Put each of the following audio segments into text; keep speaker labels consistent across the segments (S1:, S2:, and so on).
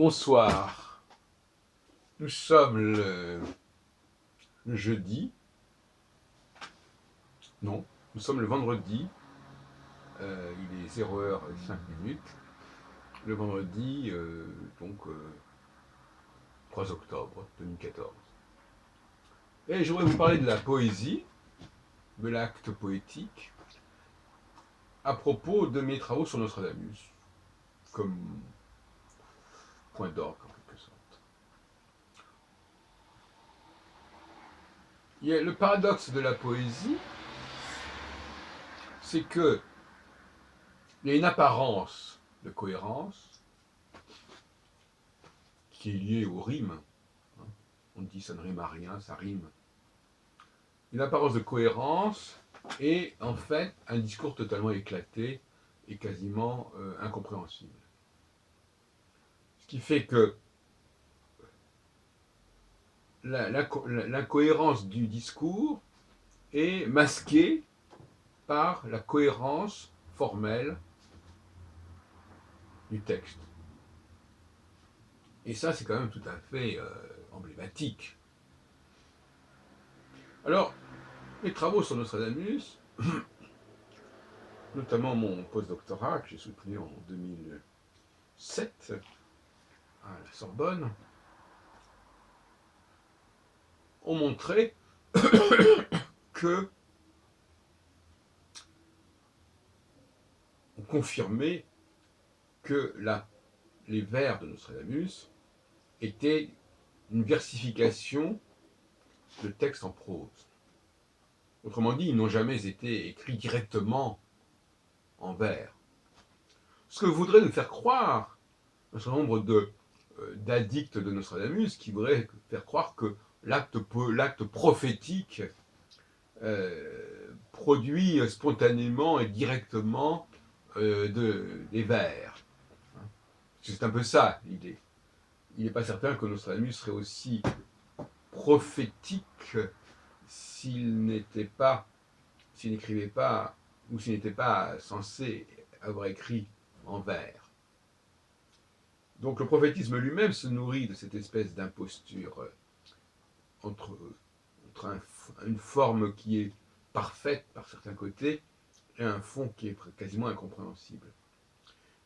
S1: Bonsoir, nous sommes le jeudi, non, nous sommes le vendredi, il est 0h05, le vendredi, 3 octobre 2014. Et je voudrais vous parler de la poésie, de l'acte poétique, à propos de mes travaux sur Nostradamus, comme point d'orgue en quelque sorte. Le paradoxe de la poésie, c'est que il y a une apparence de cohérence qui est liée aux rimes. On dit ça ne rime à rien, ça rime. Une apparence de cohérence et en fait un discours totalement éclaté et quasiment incompréhensible. Ce qui fait que l'incohérence du discours est masquée par la cohérence formelle du texte. Et ça, c'est quand même tout à fait emblématique. Alors, mes travaux sur Nostradamus, notamment mon postdoctorat que j'ai soutenu en 2007 à la Sorbonne, ont montré que, ont confirmé que les vers de Nostradamus étaient une versification de textes en prose. Autrement dit, ils n'ont jamais été écrits directement en vers. Ce que voudrait nous faire croire un certain nombre d'addicts de Nostradamus qui voudraient faire croire que l'acte prophétique produit spontanément et directement des vers. C'est un peu ça l'idée. Il n'est pas certain que Nostradamus serait aussi prophétique s'il n'écrivait pas, ou s'il n'était pas censé avoir écrit en vers. Donc le prophétisme lui-même se nourrit de cette espèce d'imposture entre une forme qui est parfaite par certains côtés et un fond qui est quasiment incompréhensible.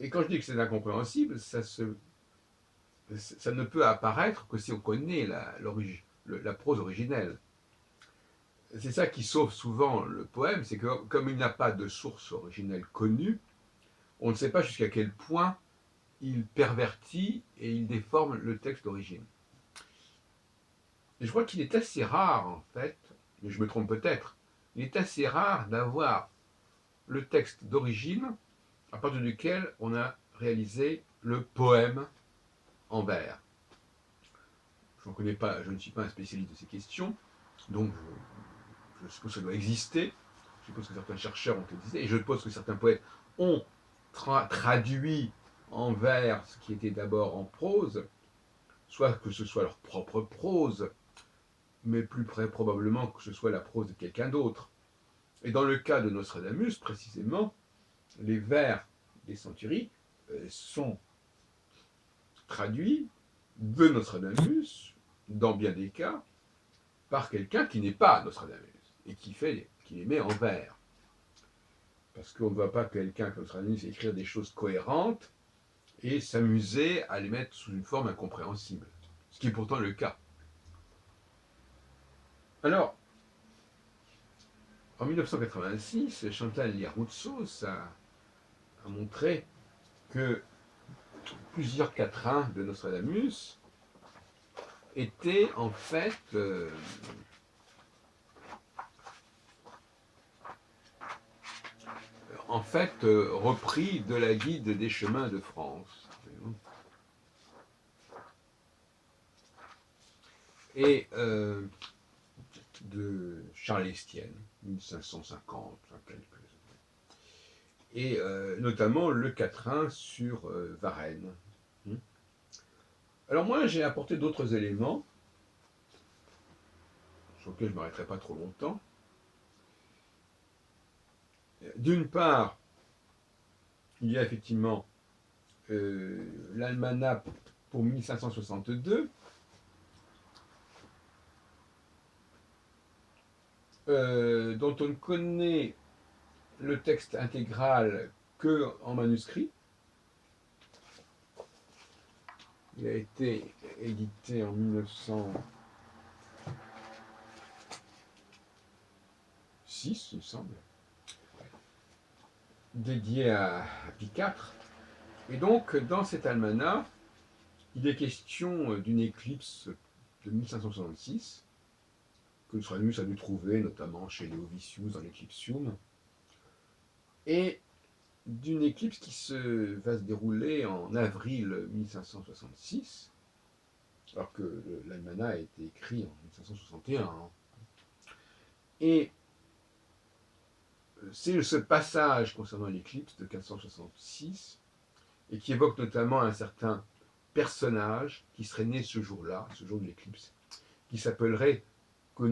S1: Et quand je dis que c'est incompréhensible, ça ne peut apparaître que si on connaît la prose originelle. C'est ça qui sauve souvent le poème, c'est que comme il n'a pas de source originelle connue, on ne sait pas jusqu'à quel point il pervertit et il déforme le texte d'origine. Et je crois qu'il est assez rare, en fait, mais je me trompe peut-être, il est assez rare d'avoir le texte d'origine à partir duquel on a réalisé le poème en vers. Je ne suis pas un spécialiste de ces questions, donc je suppose que ça doit exister. Je suppose que certains chercheurs ont existé, et je suppose que certains poètes ont traduit en vers ce qui était d'abord en prose, soit que ce soit leur propre prose, mais plus probablement que ce soit la prose de quelqu'un d'autre. Et dans le cas de Nostradamus, précisément, les vers des Centuries sont traduits de Nostradamus, dans bien des cas, par quelqu'un qui n'est pas Nostradamus, et qui les met en vers. Parce qu'on ne voit pas quelqu'un comme Nostradamus écrire des choses cohérentes et s'amuser à les mettre sous une forme incompréhensible. Ce qui est pourtant le cas. Alors, en 1986, Chantal Liaroutsos a montré que plusieurs quatrains de Nostradamus étaient en fait repris de la Guide des chemins de France. Et de Charles Estienne, 1550, et notamment le quatrain sur Varennes. Alors moi, j'ai apporté d'autres éléments, sur lesquels je ne m'arrêterai pas trop longtemps. D'une part, il y a effectivement l'almanach pour 1562, dont on ne connaît le texte intégral que en manuscrit. Il a été édité en 1906, il me semble, dédié à Pie IV. Et donc, dans cet almanach, il est question d'une éclipse de 1566, que Nostradamus a dû trouver, notamment chez Leovicius dans l'Eclipsium, et d'une éclipse qui va se dérouler en avril 1566, alors que l'almanach a été écrit en 1561. Et c'est ce passage concernant l'éclipse de 1566, et qui évoque notamment un certain personnage qui serait né ce jour-là, ce jour de l'éclipse, qui s'appellerait, que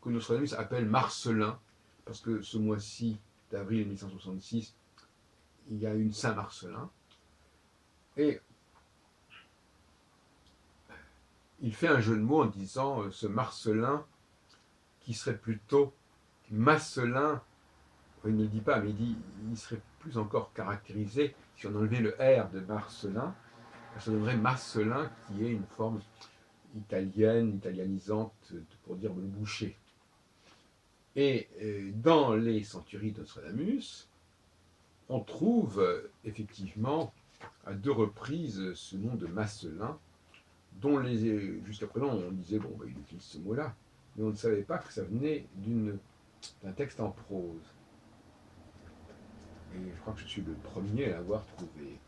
S1: Nostradamus appelle Marcellin, parce que ce mois-ci d'avril 1566, il y a une Saint-Marcellin, et il fait un jeu de mots en disant ce Marcellin qui serait plutôt Masselin. Il ne le dit pas, mais il serait plus encore caractérisé si on enlevait le R de Marcellin, ça donnerait Marcellin, qui est une forme italienne, italianisante, pour dire le boucher. Et dans les centuries de Nostradamus, on trouve effectivement à 2 reprises ce nom de Masselin, dont jusqu'à présent on disait, bon, il utilise ce mot-là, mais on ne savait pas que ça venait d'un texte en prose. Et je crois que je suis le premier à l'avoir trouvé.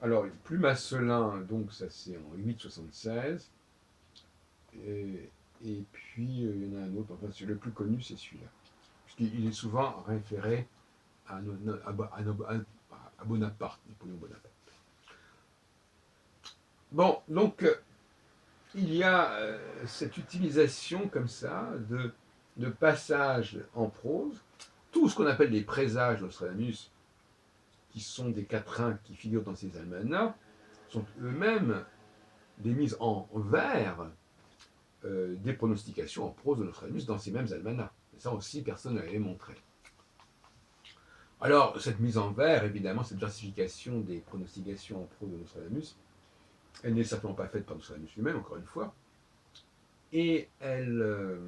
S1: Alors, plus Masselin, donc ça c'est en 876. Et puis, il y en a un autre, enfin, le plus connu, c'est celui-là. Puisqu'il est souvent référé à Bonaparte, Napoléon Bonaparte. Bon, donc, il y a cette utilisation comme ça de passages en prose. Tout ce qu'on appelle les présages d'Nostradamus, qui sont des quatrains qui figurent dans ces almanachs, sont eux-mêmes des mises en vers des pronostications en prose de Nostradamus dans ces mêmes almanachs. Et ça aussi, personne ne l'avait montré. Alors, cette mise en vers, évidemment, cette versification des pronostications en prose de Nostradamus, elle n'est certainement pas faite par Nostradamus lui-même, encore une fois, et elle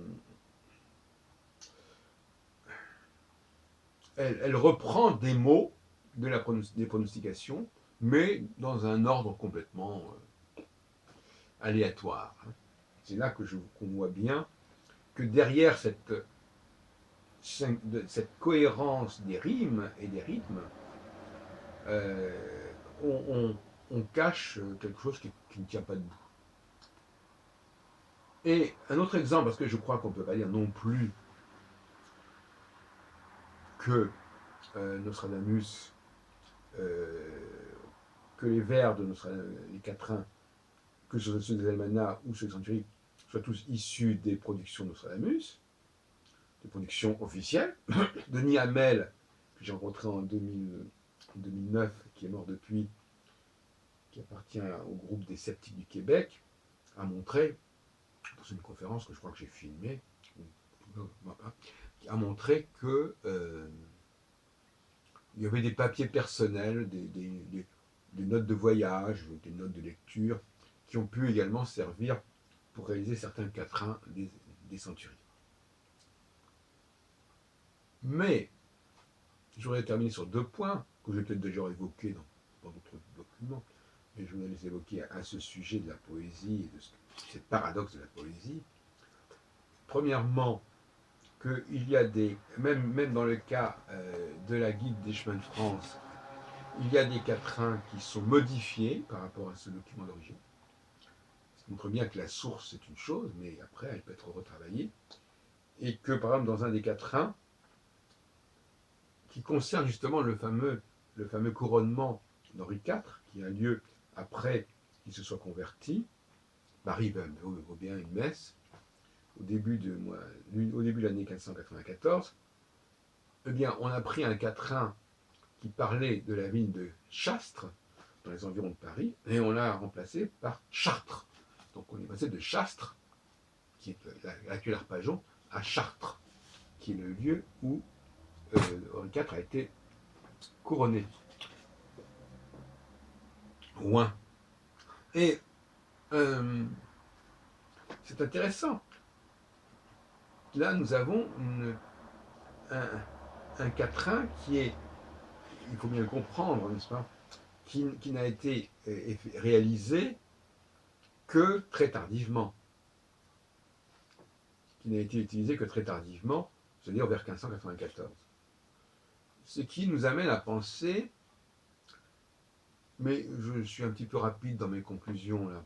S1: reprend des mots des pronostications, mais dans un ordre complètement aléatoire. C'est là qu'on voit bien que derrière cette cohérence des rimes et des rythmes, on cache quelque chose qui ne tient pas debout. Et un autre exemple, parce que je crois qu'on ne peut pas dire non plus que Nostradamus, que les vers de les quatrains, que ce soit ceux des almanachs ou ceux des centuries, soient tous issus des productions de Nostradamus, des productions officielles. Denis Hamel, que j'ai rencontré en 2009, qui est mort depuis, qui appartient au groupe des sceptiques du Québec, a montré, dans une conférence que je crois que j'ai filmée, a montré que il y avait des papiers personnels, des notes de voyage, des notes de lecture, qui ont pu également servir pour réaliser certains quatrains des centuries. Mais, je voudrais terminer sur 2 points, que j'ai peut-être déjà évoqués dans d'autres documents, mais je voudrais les évoquer à ce sujet de la poésie et de ces paradoxes de la poésie. Premièrement, qu'il y a même dans le cas de la guide des chemins de France, il y a des quatrains qui sont modifiés par rapport à ce document d'origine. Ça montre bien que la source est une chose, mais après elle peut être retravaillée. Et que par exemple dans un des quatrains, qui concerne justement le fameux couronnement d'Henri IV, qui a lieu après qu'il se soit converti, Paris vaut bien une messe, au début de l'année 1594, eh bien, on a pris un quatrain qui parlait de la ville de Chastres, dans les environs de Paris, et on l'a remplacé par Chartres. Donc on est passé de Chastres, qui est l'actuel Arpajon, à Chartres, qui est le lieu où Henri IV a été couronné. Rouen. Et c'est intéressant. Là, nous avons un quatrain qui est, il faut bien le comprendre, n'est-ce pas, qui n'a été réalisé que très tardivement, qui n'a été utilisé que très tardivement, c'est-à-dire vers 1594. Ce qui nous amène à penser, mais je suis un petit peu rapide dans mes conclusions là,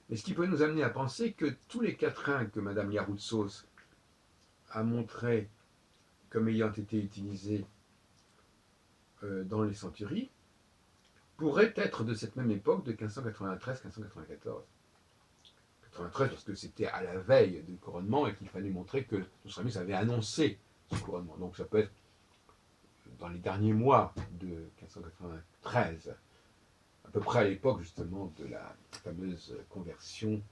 S1: mais ce qui peut nous amener à penser que tous les quatrains que Madame Liaroutsos a montrés comme ayant été utilisés dans les centuries, pourraient être de cette même époque, de 1593-1594. 93 parce que c'était à la veille du couronnement et qu'il fallait montrer que Nostradamus avait annoncé ce couronnement. Donc ça peut être dans les derniers mois de 1593, à peu près à l'époque justement de la fameuse conversion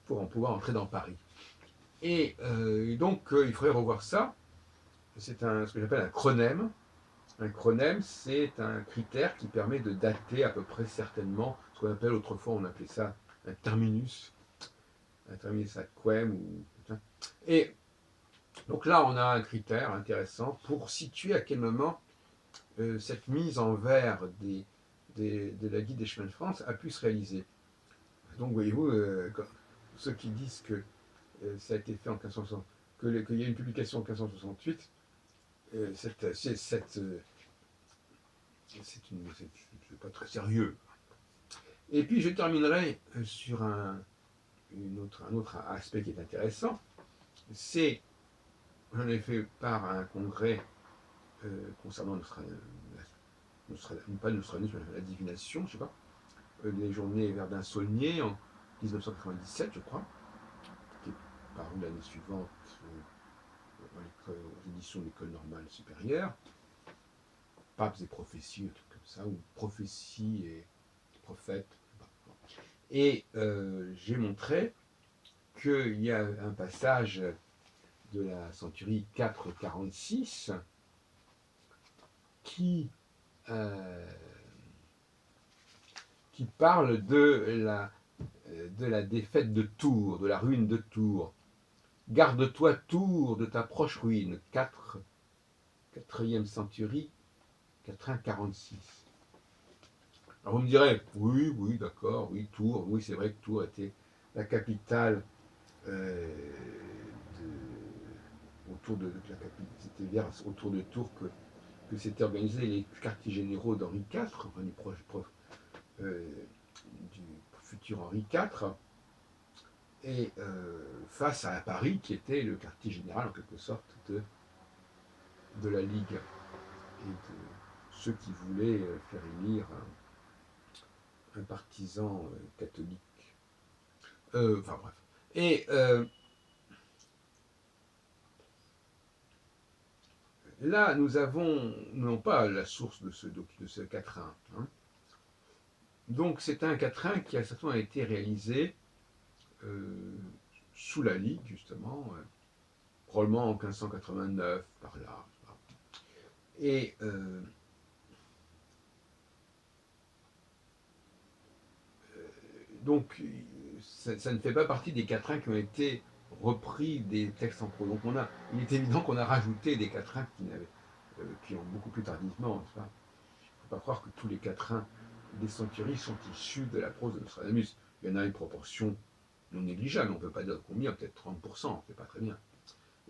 S1: pour en pouvoir entrer dans Paris. Et donc il faudrait revoir ça. C'est ce que j'appelle un chronème. Un chronème, c'est un critère qui permet de dater à peu près certainement ce qu'on appelle autrefois, on appelait ça un terminus aquem. Et donc là, on a un critère intéressant pour situer à quel moment cette mise en vers de la guide des chemins de France a pu se réaliser. Donc voyez-vous, ceux qui disent que ça a été fait en 1560, qu'il y a une publication en 1568, c'est pas très sérieux. Et puis je terminerai sur un autre aspect qui est intéressant. J'en ai fait part à un congrès concernant pas Nostradamus, mais la divination, je sais pas, les journées Verdun-Saulnier en 1997, je crois, qui est paru l'année suivante aux éditions de l'École normale supérieure, Papes et prophéties, un truc comme ça, ou prophéties et prophètes. Et j'ai montré qu'il y a un passage de la centurie 446 qui parle de la défaite de Tours, de la ruine de Tours. Garde-toi, Tours, de ta proche ruine. 4e centurie, 446. Alors vous me direz, oui, d'accord, oui, Tours, oui, c'est vrai que Tours était la capitale autour de la capitale. C'était vers autour de Tours que s'étaient organisés les quartiers généraux d'Henri IV, enfin du futur Henri IV, et face à Paris, qui était le quartier général en quelque sorte de la Ligue et de ceux qui voulaient faire élire un partisan catholique. Enfin bref. Et là, nous n'avons pas la source de ce quatrain. Hein. Donc c'est un quatrain qui a certainement été réalisé sous la Ligue, justement, probablement en 1589, par là. Et donc, ça ne fait pas partie des quatrains qui ont été repris des textes en prose. Donc, il est évident qu'on a rajouté des quatrains qui ont beaucoup plus tardivement. Il ne faut pas croire que tous les quatrains des centuries sont issus de la prose de Nostradamus. Il y en a une proportion non négligeable, on ne peut pas dire combien, peut-être 30%, c'est pas très bien.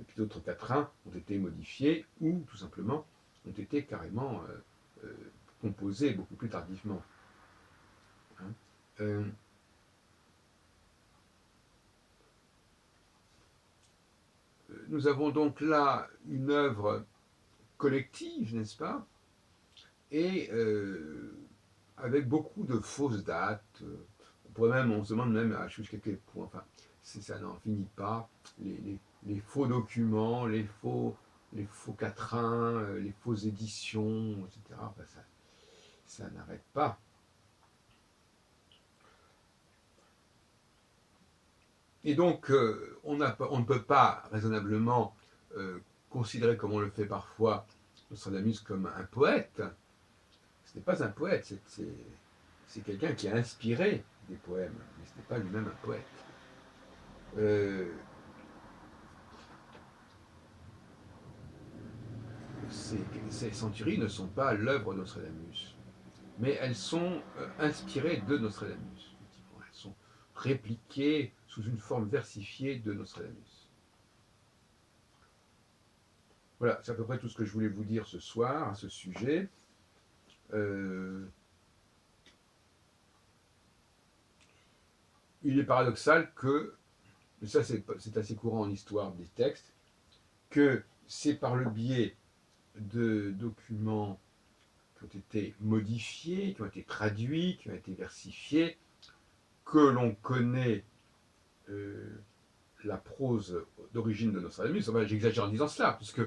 S1: Et puis d'autres quatrains ont été modifiés ou tout simplement ont été carrément composés beaucoup plus tardivement. Hein. Nous avons donc là une œuvre collective, n'est-ce pas? Et avec beaucoup de fausses dates. On se demande même jusqu'à quel point, enfin, ça n'en finit pas. Les faux documents, les faux quatrains, les fausses éditions, etc. Enfin, ça n'arrête pas. Et donc, on ne peut pas raisonnablement considérer, comme on le fait parfois, Nostradamus comme un poète. Ce n'est pas un poète, c'est quelqu'un qui a inspiré des poèmes, mais ce n'est pas lui-même un poète. Ces centuries ne sont pas l'œuvre de Nostradamus, mais elles sont inspirées de Nostradamus. Elles sont répliquées sous une forme versifiée de Nostradamus. Voilà, c'est à peu près tout ce que je voulais vous dire ce soir à ce sujet. Il est paradoxal que, mais ça c'est assez courant en histoire des textes, que c'est par le biais de documents qui ont été modifiés, qui ont été traduits, qui ont été versifiés, que l'on connaît la prose d'origine de Nostradamus. Enfin, j'exagère en disant cela, puisque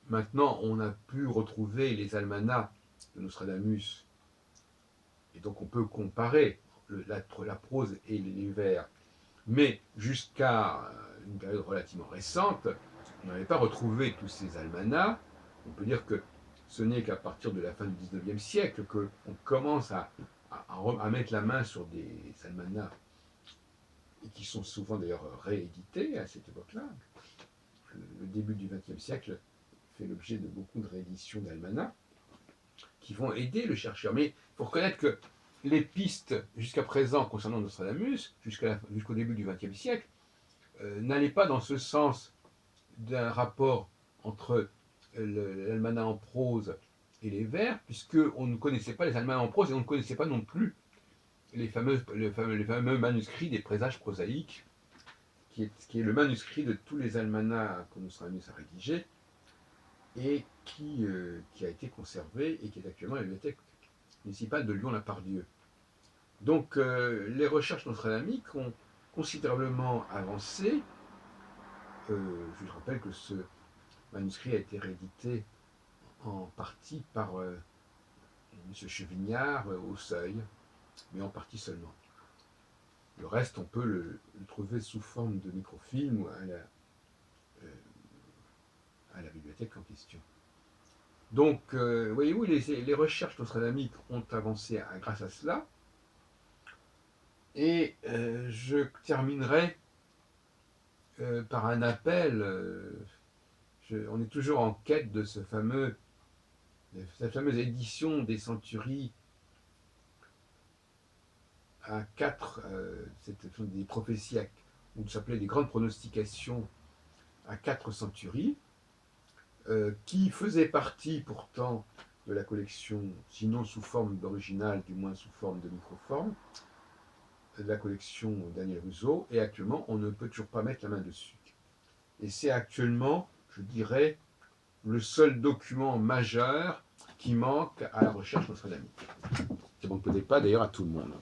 S1: maintenant on a pu retrouver les almanachs de Nostradamus, et donc on peut comparer la prose et les vers. Mais jusqu'à une période relativement récente, on n'avait pas retrouvé tous ces almanachs. On peut dire que ce n'est qu'à partir de la fin du XIXe siècle qu'on commence à mettre la main sur des almanachs, et qui sont souvent d'ailleurs réédités à cette époque-là. Le début du XXe siècle fait l'objet de beaucoup de rééditions d'almanachs qui vont aider le chercheur. Mais il faut reconnaître que les pistes jusqu'à présent concernant Nostradamus, jusqu'au début du XXe siècle, n'allaient pas dans ce sens d'un rapport entre l'almanach en prose et les vers, puisqu'on ne connaissait pas les almanachs en prose et on ne connaissait pas non plus les fameux manuscrits des présages prosaïques, qui est le manuscrit de tous les almanachs que Nostradamus a rédigés et qui a été conservé et qui est actuellement à la bibliothèque municipale de Lyon-la-Part-Dieu. Donc les recherches nostradamiques ont considérablement avancé. Je vous rappelle que ce manuscrit a été réédité en partie par M. Chevignard au Seuil, mais en partie seulement. Le reste, on peut le trouver sous forme de microfilm ou à la bibliothèque en question. Donc, voyez-vous, les recherches nostradamiques ont avancé grâce à cela. Et je terminerai par un appel. On est toujours en quête de cette fameuse édition des centuries à 4, des prophéties, ou ça s'appelait des grandes pronostications à 4 centuries, qui faisait partie pourtant de la collection, sinon sous forme d'original, du moins sous forme de microforme, de la collection Daniel Rousseau, et actuellement on ne peut toujours pas mettre la main dessus. Et c'est actuellement, je dirais, le seul document majeur qui manque à la recherche nostradamique. C'est bon, peut-être pas d'ailleurs à tout le monde.